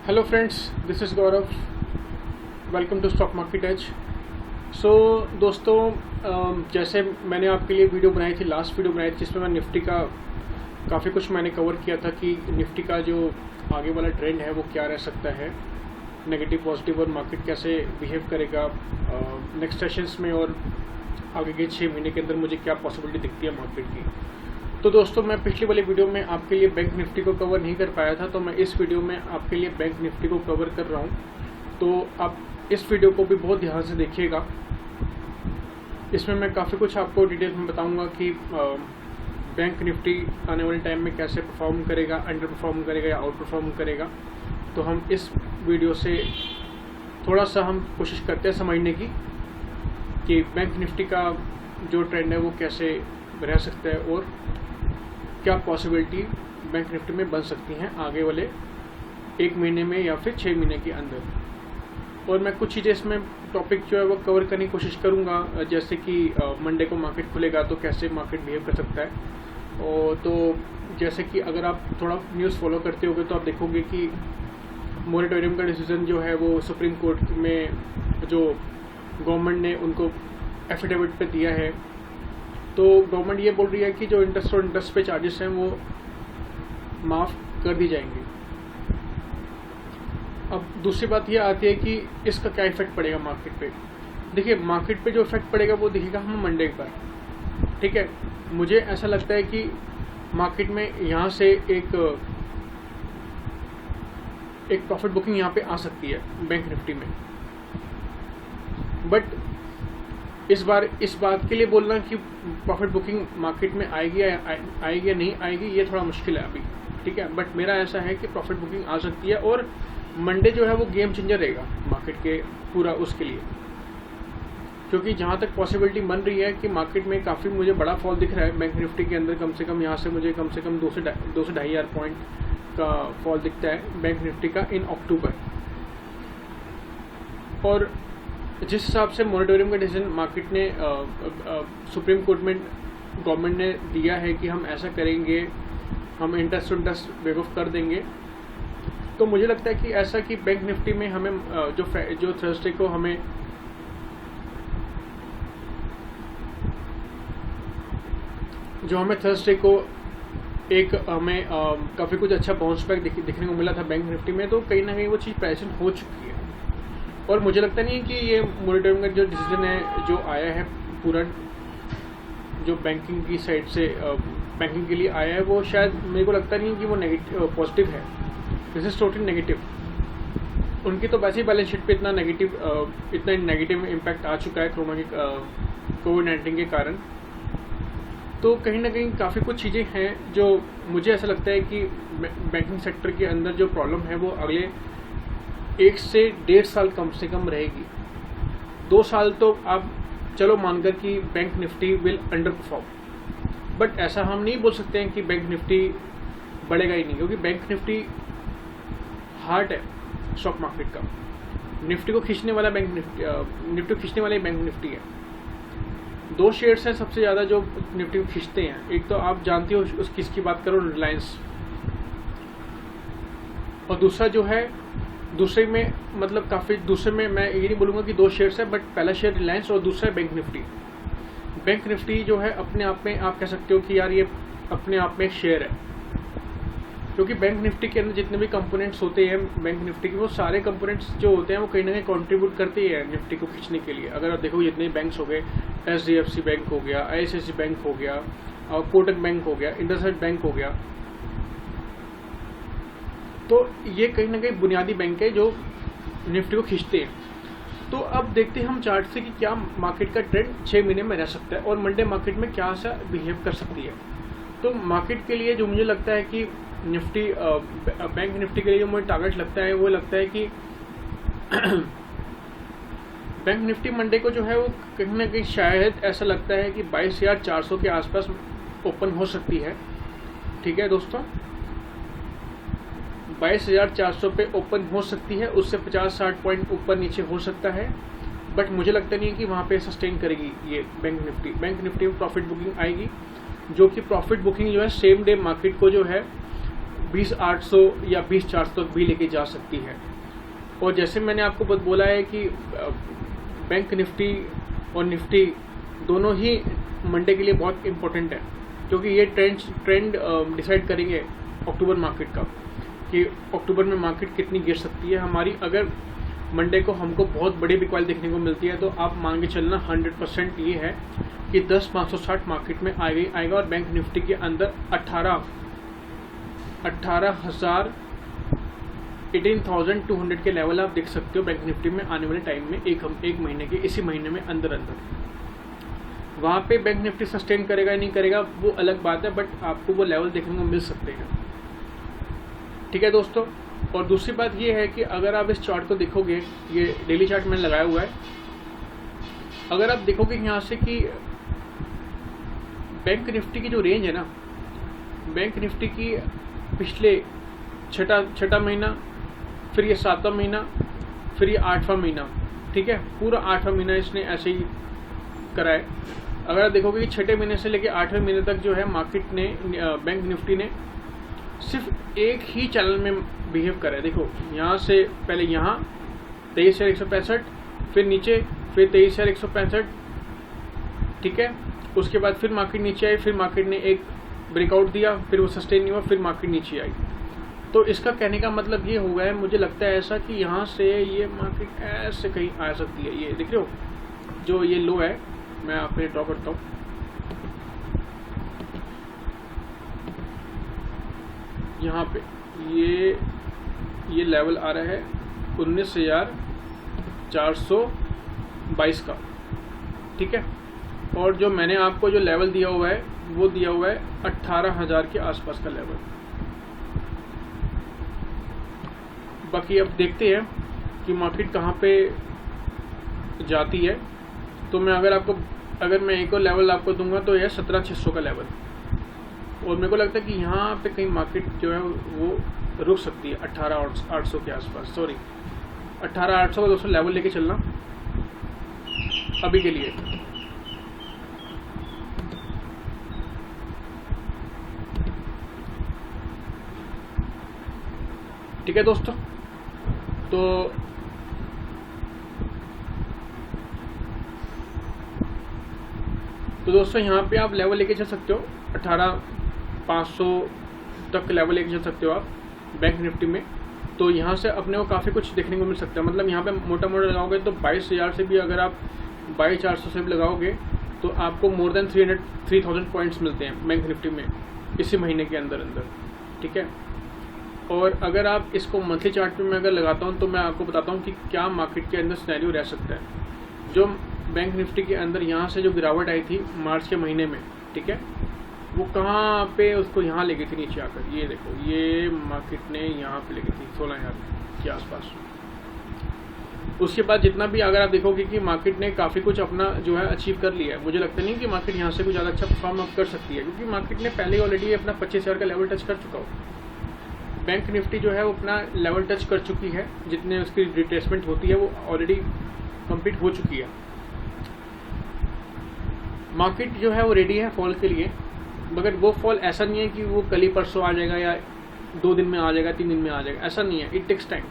Hello friends, this is Gaurav. Welcome to stock market edge. So दोस्तों, जैसे मैंने आपके लिए वीडियो बनाई थी, लास्ट वीडियो बनाई थी जिसमें मैं निफ्टी का काफ़ी कुछ मैंने कवर किया था कि निफ्टी का जो आगे वाला ट्रेंड है वो क्या रह सकता है, नेगेटिव पॉजिटिव, और मार्केट कैसे बिहेव करेगा नेक्स्ट सेशंस में, और आगे के 6 महीने के अंदर मुझे क्या पॉसिबिलिटी दिखती है मार्केट की। तो दोस्तों, मैं पिछली वाली वीडियो में आपके लिए बैंक निफ्टी को कवर नहीं कर पाया था, तो मैं इस वीडियो में आपके लिए बैंक निफ्टी को कवर कर रहा हूँ। तो आप इस वीडियो को भी बहुत ध्यान से देखिएगा। इसमें मैं काफ़ी कुछ आपको डिटेल में बताऊंगा कि बैंक निफ्टी आने वाले टाइम में कैसे परफॉर्म करेगा, अंडर परफॉर्म करेगा या आउट परफॉर्म करेगा। तो हम इस वीडियो से थोड़ा सा हम कोशिश करते हैं समझने की कि बैंक निफ्टी का जो ट्रेंड है वो कैसे रह सकता है और क्या पॉसिबिलिटी बैंक निफ्टी में बन सकती हैं आगे वाले 1 महीने में या फिर 6 महीने के अंदर। और मैं कुछ चीज़ें इसमें टॉपिक जो है वो कवर करने की कोशिश करूँगा, जैसे कि मंडे को मार्केट खुलेगा तो कैसे मार्केट बिहेव कर सकता है। और तो जैसे कि अगर आप थोड़ा न्यूज़ फॉलो करते होगे तो आप देखोगे कि मोरेटोरियम का डिसीजन जो है वो सुप्रीम कोर्ट में जो गवर्नमेंट ने उनको एफिडेविट पे दिया है, तो गवर्नमेंट ये बोल रही है कि जो इंटरेस्ट और इंटरेस्ट पे चार्जेस हैं वो माफ़ कर दी जाएंगे। अब दूसरी बात ये आती है कि इसका क्या इफेक्ट पड़ेगा मार्केट पे। देखिए, मार्केट पे जो इफेक्ट पड़ेगा वो दिखेगा हमें मंडे पर, ठीक है। मुझे ऐसा लगता है कि मार्केट में यहाँ से एक प्रॉफिट बुकिंग यहाँ पे आ सकती है बैंक निफ्टी में, बट इस बार इस बात के लिए बोलना कि प्रॉफिट बुकिंग मार्केट में आएगी या नहीं आएगी, ये थोड़ा मुश्किल है अभी, ठीक है। बट मेरा ऐसा है कि प्रॉफिट बुकिंग आ सकती है और मंडे जो है वो गेम चेंजर रहेगा मार्केट के पूरा उसके लिए, क्योंकि जहाँ तक पॉसिबिलिटी बन रही है कि मार्केट में काफ़ी मुझे बड़ा फॉल दिख रहा है बैंक निफ्टी के अंदर। कम से कम यहाँ से मुझे कम से कम 2 से 2.5 हज़ार पॉइंट का फॉल दिखता है बैंक निफ्टी का इन अक्टूबर। और जिस हिसाब से मॉनिटोरियम का डिसीजन मार्केट ने सुप्रीम कोर्ट में गवर्नमेंट ने दिया है कि हम ऐसा करेंगे, हम इंटरेस्ट वेव ऑफ कर देंगे, तो मुझे लगता है कि ऐसा कि बैंक निफ्टी में हमें जो थर्सडे को हमें थर्सडे को एक हमें काफ़ी कुछ अच्छा बाउंस बैक दिखने को मिला था बैंक निफ्टी में, तो कहीं ना कहीं वो चीज़ प्रेजेंट हो चुकी है। और मुझे लगता नहीं है कि ये मॉनिटरिंग का जो डिसीजन है जो आया है पूरा जो बैंकिंग की साइड से बैंकिंग के लिए आया है, वो शायद मेरे को लगता नहीं है कि वो नेगेटिव पॉजिटिव है। This is totally negative. उनकी तो वैसे ही बैलेंस शीट पे इतना नेगेटिव इम्पैक्ट आ चुका है कोरोना के कोविड-19 के कारण। तो कहीं ना कहीं काफ़ी कुछ चीज़ें हैं जो मुझे ऐसा लगता है कि बैंकिंग सेक्टर के अंदर जो प्रॉब्लम है वो अगले 1 से 1.5 साल कम से कम रहेगी। 2 साल तो आप चलो मानकर कि bank Nifty will under perform, but ऐसा हम नहीं बोल सकते हैं कि बैंक निफ्टी बढ़ेगा ही नहीं, क्योंकि बैंक निफ्टी हार्ट है स्टॉक मार्केट का। निफ्टी को खींचने वाला निफ्टी को खींचने वाला बैंक निफ्टी है। 2 शेयर्स हैं सबसे ज़्यादा जो निफ्टी को खींचते हैं। एक तो आप जानते हो उस किसकी बात करो, रिलायंस, और दूसरा जो है दूसरे में मतलब काफ़ी दूसरे में मैं ये नहीं बोलूँगा कि 2 शेयर्स है, बट पहला शेयर रिलायंस और दूसरा है बैंक निफ्टी। बैंक निफ्टी जो है अपने आप में आप कह सकते हो कि यार ये अपने आप में एक शेयर है, क्योंकि बैंक निफ्टी के अंदर जितने भी कंपोनेंट्स होते हैं बैंक निफ्टी के, वो सारे कंपोनेंट्स जो होते हैं वो कहीं ना कहीं कॉन्ट्रीब्यूट करते हैं निफ्टी को खींचने के लिए। अगर आप देखो जितने बैंक्स हो गए, HDFC बैंक हो गया, ICICI बैंक हो गया, कोटक बैंक हो गया, इंडसइंड बैंक हो गया, तो ये कहीं ना कहीं बुनियादी बैंक है जो निफ्टी को खींचते हैं। तो अब देखते हैं हम चार्ट से कि क्या मार्केट का ट्रेंड 6 महीने में रह सकता है और मंडे मार्केट में क्या सा बिहेव कर सकती है। तो मार्केट के लिए जो मुझे लगता है कि निफ्टी बैंक निफ्टी के लिए जो मुझे टारगेट लगता है वो लगता है कि बैंक निफ्टी मंडे को जो है वो कहीं ना कहीं शायद ऐसा लगता है कि 22,400 के आसपास ओपन हो सकती है, ठीक है दोस्तों। 22,400 पे ओपन हो सकती है, उससे 50-60 पॉइंट ऊपर नीचे हो सकता है, बट मुझे लगता नहीं है कि वहाँ पे सस्टेन करेगी ये बैंक निफ्टी। बैंक निफ्टी में प्रॉफिट बुकिंग आएगी, जो कि प्रॉफिट बुकिंग जो है सेम डे मार्केट को जो है 20,800 या 20,400 तक भी लेके जा सकती है। और जैसे मैंने आपको बोला है कि बैंक निफ्टी और निफ्टी दोनों ही मंडे के लिए बहुत इम्पोर्टेंट है, क्योंकि ये ट्रेंड डिसाइड करेंगे अक्टूबर मार्केट का, कि अक्टूबर में मार्केट कितनी गिर सकती है हमारी। अगर मंडे को हमको बहुत बड़ी बिकवाइल देखने को मिलती है तो आप मान के चलना 100% ये है कि 10,560 मार्केट में आएगा और बैंक निफ्टी के अंदर 18,200 के लेवल आप देख सकते हो बैंक निफ्टी में आने वाले टाइम में, एक महीने के इसी महीने में अंदर वहाँ पे बैंक निफ्टी सस्टेन करेगा नहीं करेगा वो अलग बात है, बट आपको वो लेवल देखने को मिल सकते हैं। ठीक है दोस्तों। और दूसरी बात ये है कि अगर आप इस चार्ट को देखोगे, ये डेली चार्ट मैंने लगाया हुआ है, अगर आप देखोगे यहाँ से कि बैंक निफ्टी की जो रेंज है ना, बैंक निफ्टी की पिछले छठा महीना, फिर ये 7वां महीना, फिर ये 8वां महीना, ठीक है, पूरा 8वां महीना इसने ऐसे ही करा है। अगर आप देखोगे कि 6ठे महीने से लेकर 8वें महीने तक जो है मार्केट ने, बैंक निफ्टी ने सिर्फ एक ही चैनल में बिहेव करा है। देखो यहाँ से पहले यहाँ 23,165, फिर नीचे, फिर 23,165, ठीक है, उसके बाद फिर मार्केट नीचे आई, फिर मार्केट ने एक ब्रेकआउट दिया, फिर वो सस्टेन नहीं हुआ, फिर मार्केट नीचे आई। तो इसका कहने का मतलब ये हो गया है, मुझे लगता है ऐसा कि यहाँ से ये मार्केट ऐसे कहीं आ सकती है। ये देख रहे हो जो ये लो है, मैं आप पे ड्रॉ करता हूँ, यहाँ पे ये लेवल आ रहा है 19,422 का, ठीक है। और जो मैंने आपको जो लेवल दिया हुआ है वो दिया हुआ है 18,000 के आसपास का लेवल। बाकी अब देखते हैं कि मार्केट कहाँ पे जाती है। तो मैं अगर मैं एक और लेवल आपको दूंगा तो यह 17,600 का लेवल, और मेरे को लगता है कि यहाँ पे कहीं मार्केट जो है वो रुक सकती है 18,800 के आसपास, सॉरी 18,800 का दोस्तों लेवल लेके चलना अभी के लिए। ठीक है दोस्तों, तो दोस्तों यहाँ पे आप लेवल लेके चल सकते हो, 18,500 तक लेवल लेके चल सकते हो आप बैंक निफ्टी में। तो यहाँ से अपने को काफ़ी कुछ देखने को मिल सकता है। मतलब यहाँ पे मोटा लगाओगे तो 22,000 से भी, अगर आप 22,400 से भी लगाओगे तो आपको मोर देन 3,000 पॉइंट्स मिलते हैं बैंक निफ्टी में इसी महीने के अंदर, ठीक है। और अगर आप इसको मंथली चार्ट पे मैं अगर लगाता हूँ तो मैं आपको बताता हूँ कि क्या मार्केट के अंदर सिनेरियो रह सकता है। जो बैंक निफ्टी के अंदर यहाँ से जो गिरावट आई थी मार्च के महीने में, ठीक है, वो कहाँ पे उसको यहाँ ले गई थी नीचे आकर। ये देखो, ये मार्केट ने यहाँ पे ले गई थी 16,000 के आसपास। उसके बाद जितना भी अगर आप देखोगे कि मार्केट ने काफ़ी कुछ अपना जो है अचीव कर लिया है, मुझे लगता नहीं कि मार्केट यहाँ से कुछ ज़्यादा अच्छा परफॉर्म अप कर सकती है, क्योंकि मार्केट ने पहले ऑलरेडी अपना 25,000 का लेवल टच कर चुका हो। बैंक निफ्टी जो है वो अपना लेवल टच कर चुकी है, जितने उसकी रिट्रेसमेंट होती है वो ऑलरेडी कंप्लीट हो चुकी है। मार्केट जो है वो रेडी है फॉल के लिए, मगर वो फॉल ऐसा नहीं है कि वो कल ही परसों आ जाएगा या 2 दिन में आ जाएगा, 3 दिन में आ जाएगा, ऐसा नहीं है। It takes time.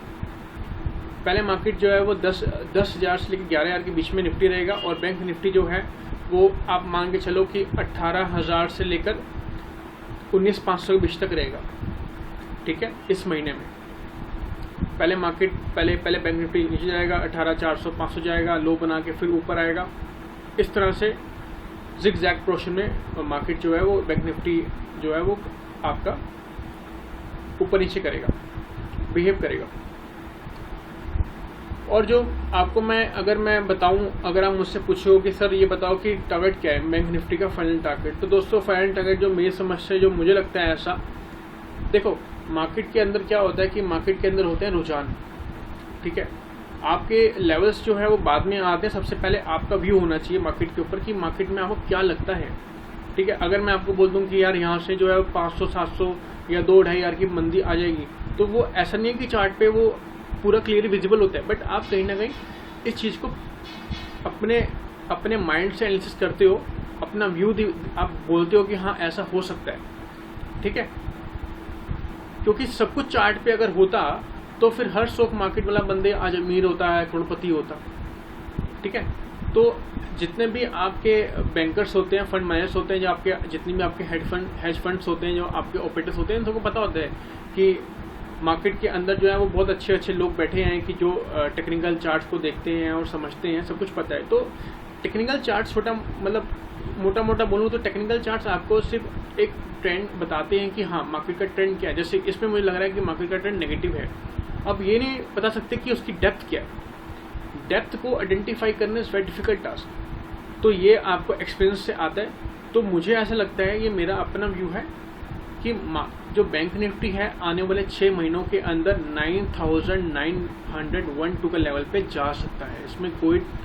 पहले मार्केट जो है वो 10,000 से लेकर 11,000 के बीच में निफ्टी रहेगा, और बैंक निफ्टी जो है वो आप मान के चलो कि 18,000 से लेकर 19,500 के बीच तक रहेगा, ठीक है, इस महीने में। पहले मार्केट पहले बैंक निफ्टी नीचे जाएगा, 18,400 500 जाएगा, लो बना के फिर ऊपर आएगा। इस तरह से जिग जैग पोर्शन में मार्केट जो है वो बैंक निफ्टी जो है वो आपका ऊपर नीचे करेगा, बिहेव करेगा। और जो आपको अगर मैं बताऊं, अगर आप मुझसे पूछो कि सर ये बताओ कि टारगेट क्या है बैंक निफ्टी का फाइनल टारगेट, तो दोस्तों फाइनल टारगेट जो मेरी समझ से जो मुझे लगता है ऐसा, देखो मार्केट के अंदर क्या होता है कि मार्केट के अंदर होते हैं रुझान, ठीक है। आपके लेवल्स जो है वो बाद में आते हैं, सबसे पहले आपका व्यू होना चाहिए मार्केट के ऊपर कि मार्केट में आपको क्या लगता है, ठीक है। अगर मैं आपको बोल दूं कि यार यहाँ से जो है 500 700 या 2-2,500 की मंदी आ जाएगी, तो वो ऐसा नहीं है कि चार्ट पे वो पूरा क्लियर विजिबल होता है, बट आप कहीं ना कहीं इस चीज़ को अपने माइंड से एनालिसिस करते हो, अपना व्यू आप बोलते हो कि हाँ ऐसा हो सकता है, ठीक है। क्योंकि सब कुछ चार्ट पे अगर होता तो फिर हर स्टॉक मार्केट वाला बंदे आज अमीर होता है, करोड़पति होता। ठीक है, तो जितने भी आपके बैंकर्स होते हैं, फंड मैनेजर्स होते हैं, जो आपके जितने भी आपके हेज फंड्स होते हैं, जो आपके ऑपरेटर्स होते हैं, उन सबको पता होता है कि मार्केट के अंदर जो है वो बहुत अच्छे अच्छे लोग बैठे हैं कि जो टेक्निकल चार्ट्स को देखते हैं और समझते हैं, सब कुछ पता है। तो टेक्निकल चार्ट्स मोटा मोटा बोलूँ तो टेक्निकल चार्ट्स आपको सिर्फ एक ट्रेंड बताते हैं कि हाँ मार्केट का ट्रेंड क्या है। जैसे इसमें मुझे लग रहा है कि मार्केट का ट्रेंड नेगेटिव है, अब ये नहीं बता सकते कि उसकी डेप्थ क्या है। डेप्थ को आइडेंटिफाई करना इज वेरी डिफिकल्ट टास्क, तो ये आपको एक्सपीरियंस से आता है। तो मुझे ऐसा लगता है, ये मेरा अपना व्यू है कि जो बैंक निफ्टी है आने वाले 6 महीनों के अंदर 9,912 का लेवल पे जा सकता है, इसमें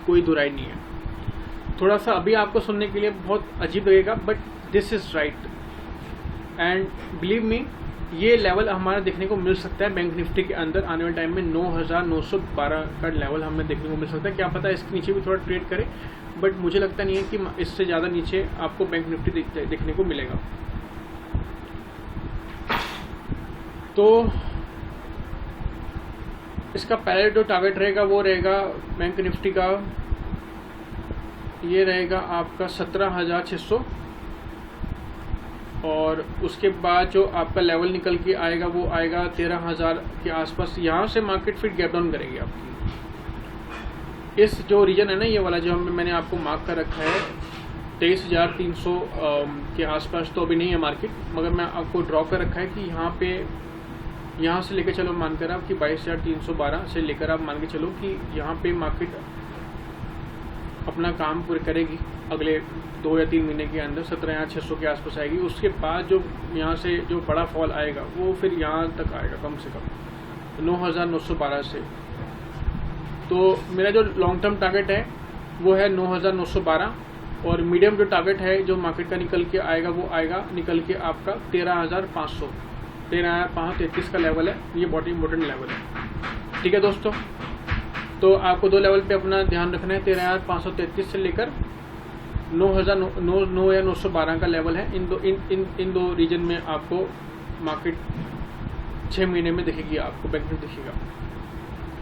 कोई दुराई नहीं है। थोड़ा सा अभी आपको सुनने के लिए बहुत अजीब लगेगा, but this is right and believe me, ये लेवल हमारा देखने को मिल सकता है बैंक निफ्टी के अंदर आने वाले टाइम में। 9,912 का लेवल हमें देखने को मिल सकता है। क्या पता इसके नीचे भी थोड़ा ट्रेड करे, बट मुझे लगता नहीं है कि इससे ज़्यादा नीचे आपको बैंक निफ्टी देखने को मिलेगा। तो इसका पहले जो टारगेट रहेगा वो रहेगा बैंक निफ्टी का, ये रहेगा आपका 17,600, और उसके बाद जो आपका लेवल निकल के आएगा वो आएगा 13,000 के आसपास। यहाँ से मार्केट फिर गैप डाउन करेगी आपकी। इस जो रीजन है ना, ये वाला जो मैंने आपको मार्क कर रखा है 23,300 के आसपास, तो अभी नहीं है मार्केट, मगर मैं आपको ड्रॉ कर रखा है कि यहाँ से लेकर चलो, मानकर आप कि 22,312 से लेकर आप मान के चलो कि यहाँ पे मार्केट अपना काम पूरे करेगी अगले 2 या 3 महीने के अंदर, 17,600 के आसपास आएगी। उसके बाद जो यहाँ से जो बड़ा फॉल आएगा वो फिर यहाँ तक आएगा कम से कम 9,912 से। तो मेरा जो लॉन्ग टर्म टारगेट है वो है 9,912, और मीडियम जो टारगेट है जो मार्केट का निकल के आएगा वो आएगा निकल के आपका 13,500, 13,533 का लेवल है। ये बहुत इंपॉर्टेंट लेवल है। ठीक है दोस्तों, तो आपको 2 लेवल पे अपना ध्यान रखना है। 13,533 से लेकर 9,912 का लेवल है। इन दो रीजन में आपको मार्केट 6 महीने में दिखेगी, आपको बैंक में दिखेगा।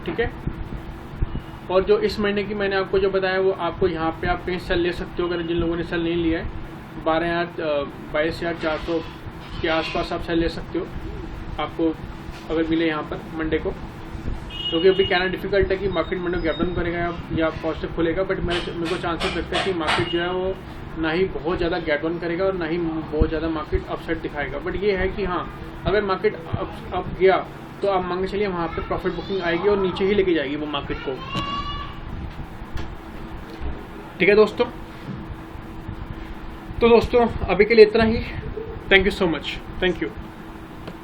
ठीक है, और जो इस महीने की मैंने आपको जो बताया वो आपको यहाँ पे आप कहीं सेल ले सकते हो। अगर जिन लोगों ने सेल नहीं लिया है, 22,400 के आसपास आप सेल ले सकते हो, आपको अगर मिले यहाँ पर मंडे को, क्योंकि अभी कहना डिफिकल्ट है कि मार्केट मंडे गैप डाउन करेगा या पॉजिटिव खुलेगा, बट मेरे को चांसेस लगता है कि मार्केट जो है वो ना ही बहुत ज़्यादा गैप डाउन करेगा और ना ही बहुत ज़्यादा मार्केट अपसाइड दिखाएगा। बट ये है कि हाँ, अगर मार्केट अप गया तो आप मान के चलिए वहाँ पर प्रॉफिट बुकिंग आएगी और नीचे ही लेके जाएगी वो मार्केट को। ठीक है दोस्तों, तो दोस्तों अभी के लिए इतना ही। Thank you so much, thank you.